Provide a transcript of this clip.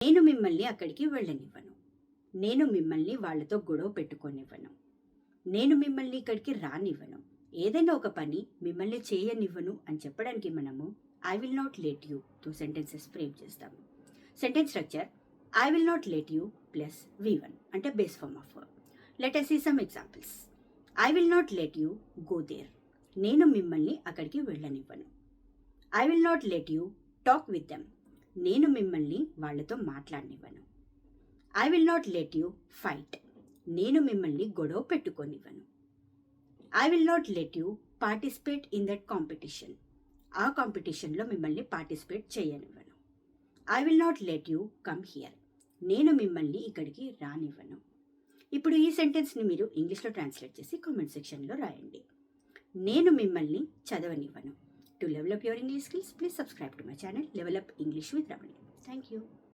నేను మిమ్మల్ని అక్కడికి వెళ్ళనివ్వను. నేను మిమ్మల్ని వాళ్ళతో గొడవ పెట్టుకోనివ్వను. నేను మిమ్మల్ని ఇక్కడికి రానివ్వను. ఏదైనా ఒక పని మిమ్మల్ని చేయనివ్వను అని చెప్పడానికి మనము I will not let you తో సెంటెన్సెస్ ఫ్రేమ్ చేస్తాము. Sentence structure I will not let you plus V1 అంటే base form of verb. Let us see some examples. I will not let you go there. నేను మిమ్మల్ని అక్కడికి వెళ్ళనివ్వను. I will not let you talk with them. నేను మిమ్మల్ని వాళ్ళతో మాట్లాడనివ్వను. I will not let you fight. నేను మిమ్మల్ని గొడవ పెట్టుకోనివ్వను. I will not let you participate in that competition. ఆ కాంపిటీషన్లో మిమ్మల్ని పార్టిసిపేట్ చేయనివ్వను. I will not let you come here. నేను మిమ్మల్ని ఇక్కడికి రానివ్వను. ఇప్పుడు ఈ సెంటెన్స్ని మీరు ఇంగ్లీష్లో ట్రాన్స్లేట్ చేసి కామెంట్ సెక్షన్లో రాయండి. నేను మిమ్మల్ని చదవనివ్వను. To level up your English skills, please subscribe to my channel, Level Up English with Ramani. Thank you.